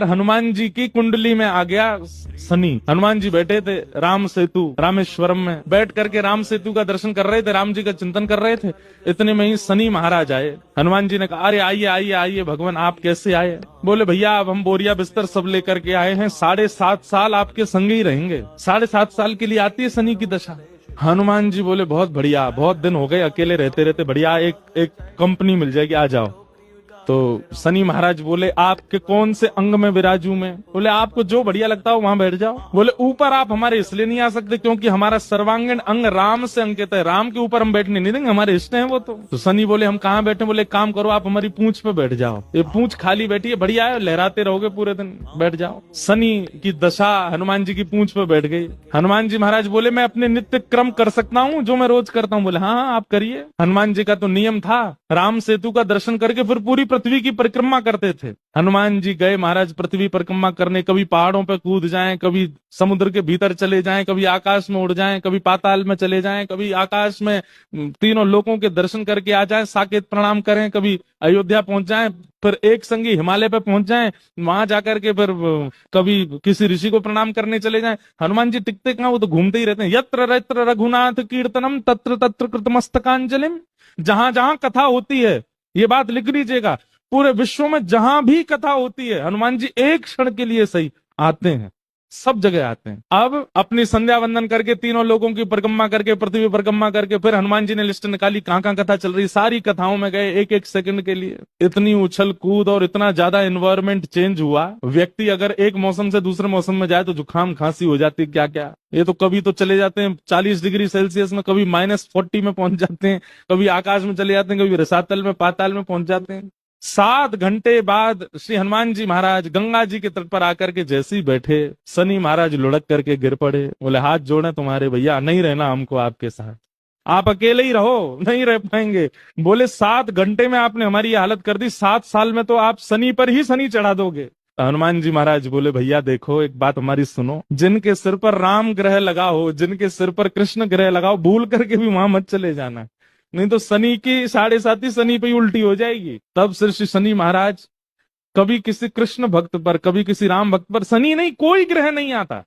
हनुमान जी की कुंडली में आ गया शनि। हनुमान जी बैठे थे राम सेतु रामेश्वरम में, बैठ करके राम सेतु का दर्शन कर रहे थे, राम जी का चिंतन कर रहे थे। इतने में ही शनि महाराज आए। हनुमान जी ने कहा, अरे आइए आइए आइए भगवान, आप कैसे आए? बोले भैया अब हम बोरिया बिस्तर सब लेकर के आए हैं, 7.5 साल आपके संग ही रहेंगे। 7.5 साल के लिए आती है शनि की दशा। हनुमान जी बोले बहुत बढ़िया, बहुत दिन हो गए अकेले रहते रहते, बढ़िया एक कंपनी मिल जाएगी, आ जाओ। तो शनि महाराज बोले, आपके कौन से अंग में विराजू मैं? बोले आपको जो बढ़िया लगता हो वहां बैठ जाओ। बोले ऊपर आप हमारे इसलिए नहीं आ सकते क्योंकि हमारा सर्वांगीण अंग राम से अंकित है, राम के ऊपर हम बैठने नहीं देंगे, हमारे इष्ट हैं वो। तो शनि बोले हम कहाँ बैठे? बोले एक काम करो, आप हमारी पूंछ पे बैठ जाओ, ये पूंछ खाली बैठी है, बढ़िया है, लहराते रहोगे पूरे दिन, बैठ जाओ। शनि की दशा हनुमान जी की पूंछ पे बैठ गई। हनुमान जी महाराज बोले मैं अपने नित्य क्रम कर सकता हूँ जो मैं रोज करता हूँ? बोले हाँ हाँ आप करिए। हनुमान जी का तो नियम था, राम सेतु का दर्शन करके फिर पूरी पृथ्वी की परिक्रमा करते थे। हनुमान जी गए महाराज पृथ्वी परिक्रमा करने, कभी पहाड़ों पर कूद जाएं, कभी समुद्र के भीतर चले जाएं, कभी आकाश में उड़ जाएं, कभी पाताल में चले जाएं, कभी आकाश में तीनों लोकों के दर्शन करके आ जाएं, साकेत प्रणाम करें, कभी अयोध्या पहुंच जाएं, फिर एक संगी हिमालय पे पहुंच जाएं, वहां जाकर के फिर कभी किसी ऋषि को प्रणाम करने चले जाएं। हनुमान जी टिकते कहां, वो तो घूमते ही रहते हैं। यत्र यत्र रघुनाथ कीर्तनम तत्र तत्र कृतमस्तकांजलिम। जहां जहां कथा होती है, ये बात लिख लीजिएगा, पूरे विश्व में जहां भी कथा होती है हनुमान जी एक क्षण के लिए सही आते हैं, सब जगह आते हैं। अब अपनी संध्या वंदन करके तीनों लोगों की परिक्रमा करके पृथ्वी परिक्रमा करके फिर हनुमान जी ने लिस्ट निकाली कहां कहां कथा चल रही, सारी कथाओं में गए एक एक सेकंड के लिए। इतनी उछल कूद और इतना ज्यादा एनवायरमेंट चेंज हुआ, व्यक्ति अगर एक मौसम से दूसरे मौसम में जाए तो जुकाम खांसी हो जाती है, क्या क्या। ये तो कभी तो चले जाते हैं 40 डिग्री सेल्सियस में, कभी -40 में पहुंच जाते हैं, कभी आकाश में चले जाते हैं, कभी रसातल में पाताल में पहुंच जाते हैं। 7 घंटे बाद श्री हनुमान जी महाराज गंगा जी के तट पर आकर के जैसे ही बैठे, शनि महाराज लुढ़क करके गिर पड़े। बोले हाथ जोड़े तुम्हारे भैया, नहीं रहना हमको आपके साथ, आप अकेले ही रहो, नहीं रह पाएंगे। बोले 7 घंटे में आपने हमारी ये हालत कर दी, 7 साल में तो आप शनि पर ही शनि चढ़ा दोगे। हनुमान जी महाराज बोले भैया देखो एक बात हमारी सुनो, जिनके सिर पर राम ग्रह लगा हो, जिनके सिर पर कृष्ण ग्रह लगा हो, भूल करके भी वहां मत चले जाना, नहीं तो शनि की 7.5 शनि पे उल्टी हो जाएगी। तब श्री शनि महाराज कभी किसी कृष्ण भक्त पर, कभी किसी राम भक्त पर, शनि नहीं कोई ग्रह नहीं आता,